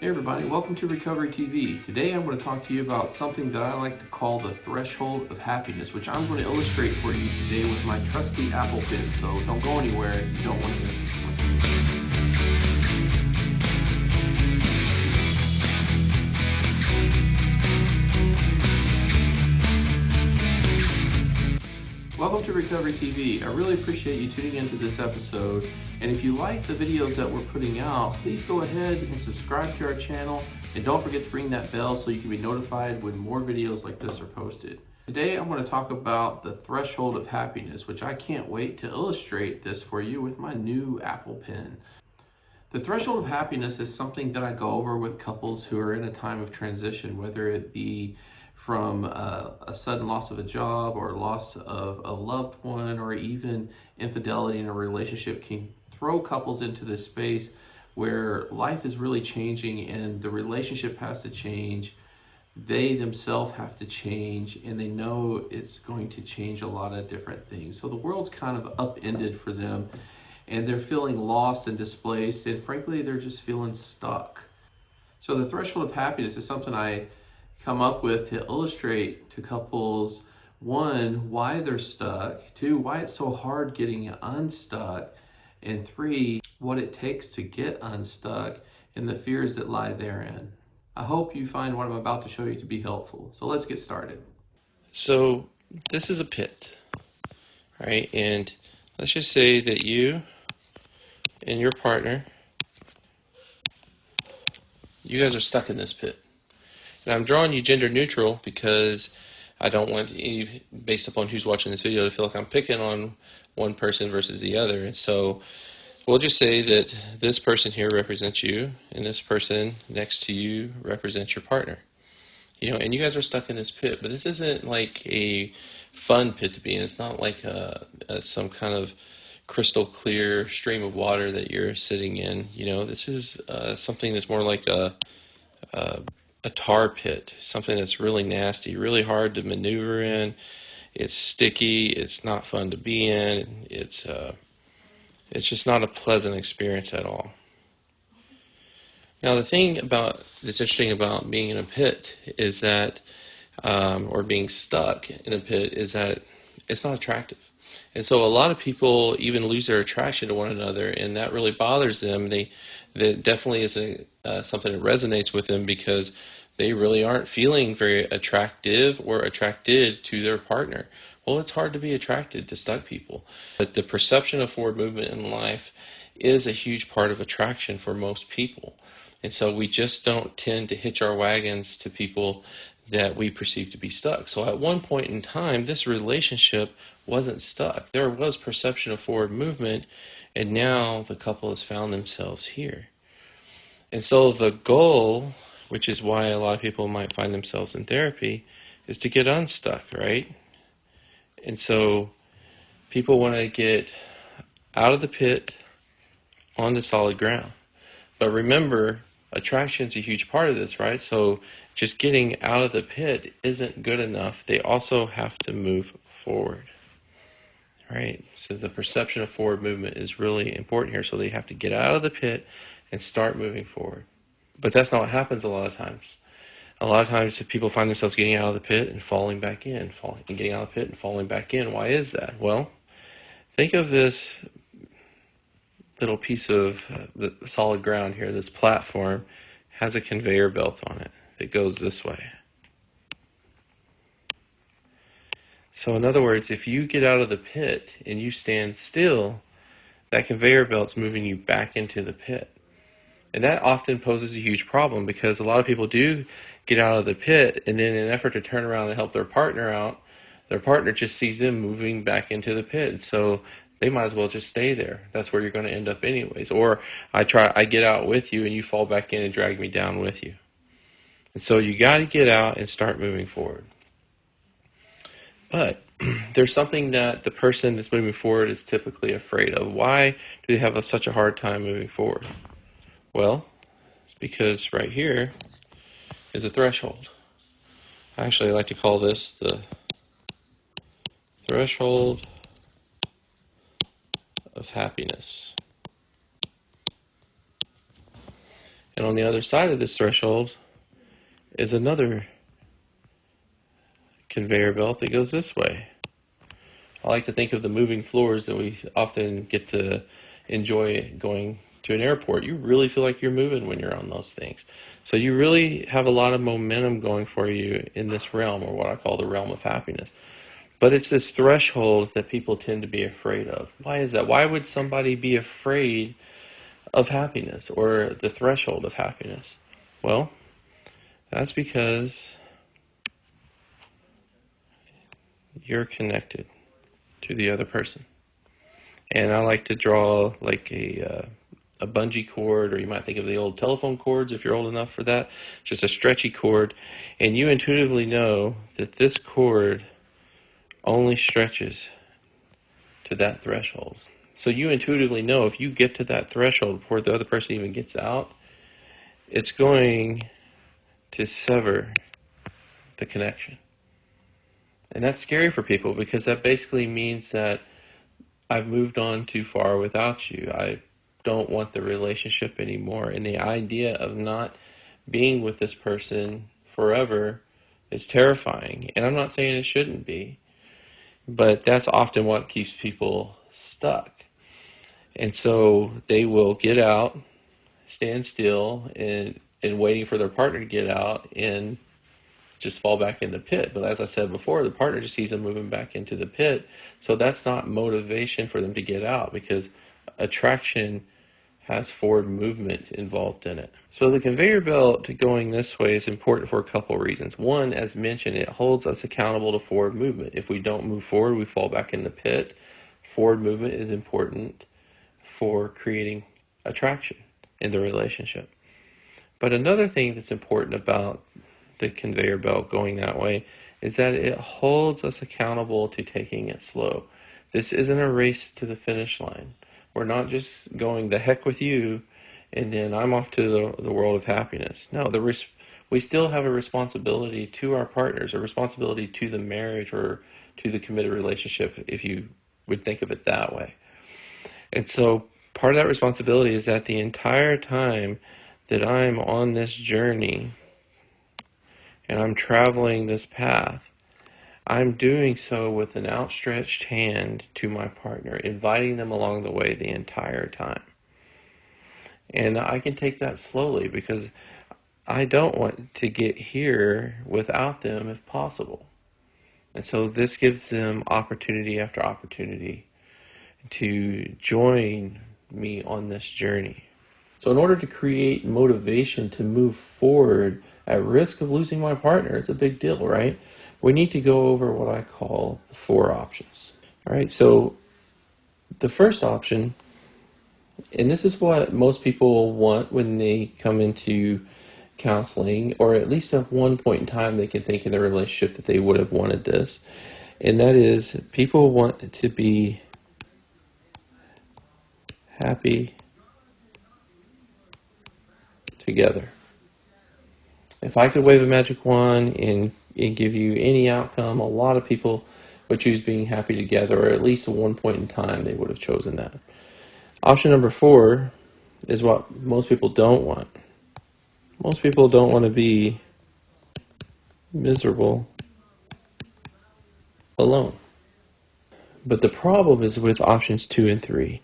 Hey everybody, welcome to Recovery TV. Today I'm going to talk to you about something that I like to call the threshold of happiness, which I'm going to illustrate for you today with my trusty Apple Pen. So don't go anywhere, you don't want to miss this one. Welcome to Recovery TV. I really appreciate you tuning into this episode. And if you like the videos that we're putting out, please go ahead and subscribe to our channel. And don't forget to ring that bell so you can be notified when more videos like this are posted. Today I'm going to talk about the threshold of happiness, which I can't wait to illustrate this for you with my new Apple Pen. The threshold of happiness is something that I go over with couples who are in a time of transition, whether it be from a sudden loss of a job or loss of a loved one, or even infidelity in a relationship can throw couples into this space where life is really changing and the relationship has to change. They themselves have to change, and they know it's going to change a lot of different things. So the world's kind of upended for them, and they're feeling lost and displaced, and frankly, they're just feeling stuck. So the threshold of happiness is something I come up with to illustrate to couples, one, why they're stuck, two, why it's so hard getting unstuck, and three, what it takes to get unstuck and the fears that lie therein. I hope you find what I'm about to show you to be helpful. So let's get started. So this is a pit, right? And let's just say that you and your partner, you guys are stuck in this pit. And I'm drawing you gender neutral because I don't want you, based upon who's watching this video, to feel like I'm picking on one person versus the other. And so we'll just say that this person here represents you and this person next to you represents your partner. And you guys are stuck in this pit, but this isn't like a fun pit to be in. It's not like some kind of crystal clear stream of water that you're sitting in. This is something that's more like a tar pit, something that's really nasty, really hard to maneuver in. It's sticky. It's not fun to be in. It's just not a pleasant experience at all. Now, the thing that's interesting about being in a pit is that, or being stuck in a pit, is that it's not attractive. And so a lot of people even lose their attraction to one another, and that really bothers them. That definitely is something that resonates with them because they really aren't feeling very attractive or attracted to their partner. Well, it's hard to be attracted to stuck people. But the perception of forward movement in life is a huge part of attraction for most people. And so we just don't tend to hitch our wagons to people that we perceive to be stuck. So at one point in time, this relationship wasn't stuck. There was perception of forward movement, and now the couple has found themselves here. And so the goal, which is why a lot of people might find themselves in therapy, is to get unstuck, right? And so people want to get out of the pit onto solid ground. But remember, attraction is a huge part of this, right? So just getting out of the pit isn't good enough. They also have to move forward, right? So the perception of forward movement is really important here. So they have to get out of the pit and start moving forward. But that's not what happens a lot of times. A lot of times people find themselves getting out of the pit and falling back in, and getting out of the pit and falling back in. Why is that? Well, think of this little piece of the solid ground here. This platform has a conveyor belt on it that goes this way. So in other words, if you get out of the pit and you stand still, that conveyor belt's moving you back into the pit. And that often poses a huge problem because a lot of people do get out of the pit, and then in an effort to turn around and help their partner out, their partner just sees them moving back into the pit. So they might as well just stay there. That's where you're going to end up anyways. Or I get out with you and you fall back in and drag me down with you. And so you got to get out and start moving forward. But there's something that the person that's moving forward is typically afraid of. Why do they have such a hard time moving forward? Well, it's because right here is a threshold. Actually, I like to call this the threshold of happiness. And on the other side of this threshold is another conveyor belt that goes this way. I like to think of the moving floors that we often get to enjoy going to an airport. You really feel like you're moving when you're on those things. So you really have a lot of momentum going for you in this realm, or what I call the realm of happiness. But it's this threshold that people tend to be afraid of. Why is that? Why would somebody be afraid of happiness or the threshold of happiness? Well, that's because you're connected to the other person. And I like to draw like a bungee cord, or you might think of the old telephone cords if you're old enough for that, just a stretchy cord. And you intuitively know that this cord only stretches to that threshold. So you intuitively know if you get to that threshold before the other person even gets out, it's going to sever the connection. And that's scary for people, because that basically means that I've moved on too far without you. I don't want the relationship anymore. And the idea of not being with this person forever is terrifying. And I'm not saying it shouldn't be, but that's often what keeps people stuck. And so they will get out, stand still, and waiting for their partner to get out and just fall back in the pit. But as I said before, the partner just sees them moving back into the pit. So that's not motivation for them to get out, because attraction has forward movement involved in it. So the conveyor belt going this way is important for a couple of reasons. One, as mentioned, it holds us accountable to forward movement. If we don't move forward, we fall back in the pit. Forward movement is important for creating attraction in the relationship. But another thing that's important about the conveyor belt going that way is that it holds us accountable to taking it slow. This isn't a race to the finish line. We're not just going the heck with you and then I'm off to the world of happiness. No, we still have a responsibility to our partners, a responsibility to the marriage or to the committed relationship, if you would think of it that way. And so part of that responsibility is that the entire time that I'm on this journey and I'm traveling this path, I'm doing so with an outstretched hand to my partner, inviting them along the way the entire time. And I can take that slowly, because I don't want to get here without them if possible. And so this gives them opportunity after opportunity to join me on this journey. So in order to create motivation to move forward at risk of losing my partner, it's a big deal, right? We need to go over what I call the 4 options. All right, so the first option, and this is what most people want when they come into counseling, or at least at one point in time they can think in their relationship that they would have wanted this, and that is people want to be happy together. If I could wave a magic wand and give you any outcome, a lot of people would choose being happy together, or at least at one point in time they would have chosen that. Option number 4 is what most people don't want. Most people don't want to be miserable alone. But the problem is with options 2 and 3.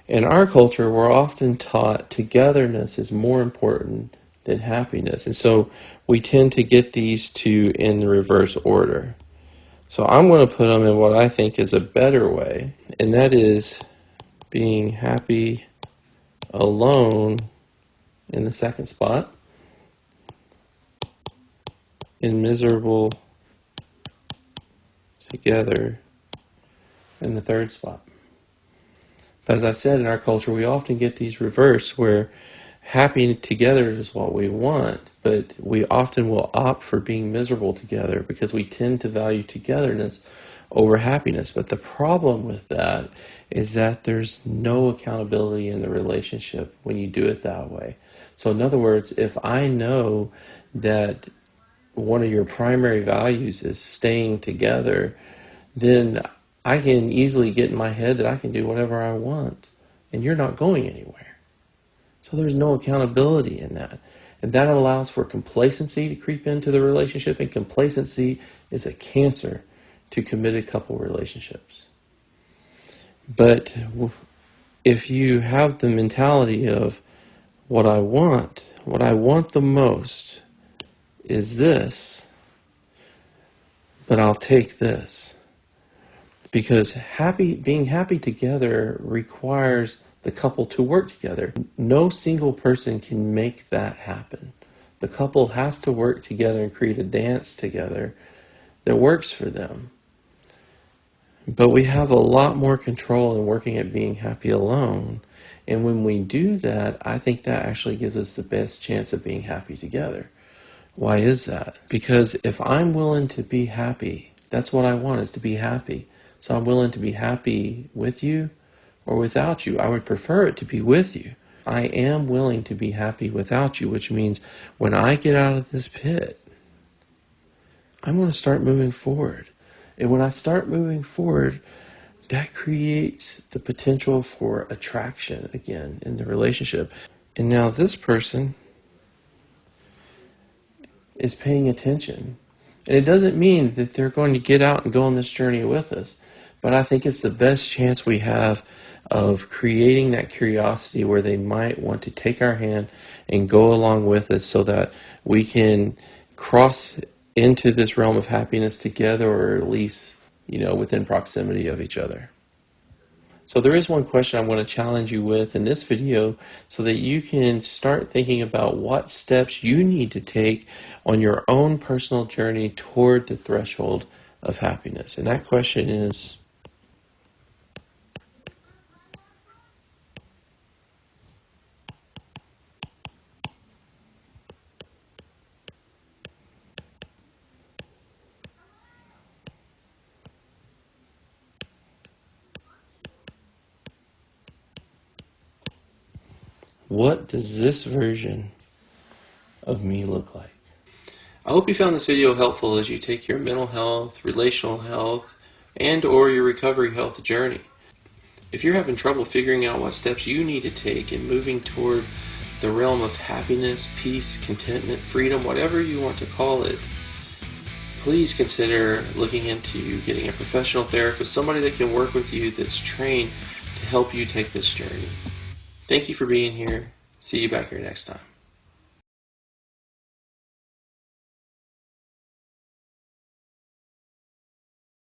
In our culture, we're often taught togetherness is more important than happiness. And so we tend to get these two in the reverse order. So I'm going to put them in what I think is a better way, and that is being happy alone in the second spot, and miserable together in the third spot. As I said, in our culture, we often get these reverse, where happy together is what we want, but we often will opt for being miserable together because we tend to value togetherness over happiness. But the problem with that is that there's no accountability in the relationship when you do it that way. So in other words, if I know that one of your primary values is staying together, then I can easily get in my head that I can do whatever I want, and you're not going anywhere. So there's no accountability in that. And that allows for complacency to creep into the relationship, and complacency is a cancer to committed couple relationships. But if you have the mentality of what I want the most is this, but I'll take this. Because being happy together requires the couple to work together. No single person can make that happen. The couple has to work together and create a dance together that works for them. But we have a lot more control in working at being happy alone. And when we do that, I think that actually gives us the best chance of being happy together. Why is that? Because if I'm willing to be happy, that's what I want, is to be happy. So I'm willing to be happy with you or without you. I would prefer it to be with you. I am willing to be happy without you, which means when I get out of this pit, I'm going to start moving forward. And when I start moving forward, that creates the potential for attraction again in the relationship. And now this person is paying attention. And it doesn't mean that they're going to get out and go on this journey with us. But I think it's the best chance we have of creating that curiosity where they might want to take our hand and go along with us so that we can cross into this realm of happiness together, or at least, within proximity of each other. So there is one question I want to challenge you with in this video so that you can start thinking about what steps you need to take on your own personal journey toward the threshold of happiness. And that question is, what does this version of me look like? I hope you found this video helpful as you take your mental health, relational health, and or your recovery health journey. If you're having trouble figuring out what steps you need to take in moving toward the realm of happiness, peace, contentment, freedom, whatever you want to call it, please consider looking into getting a professional therapist, somebody that can work with you that's trained to help you take this journey. Thank you for being here. See you back here next time.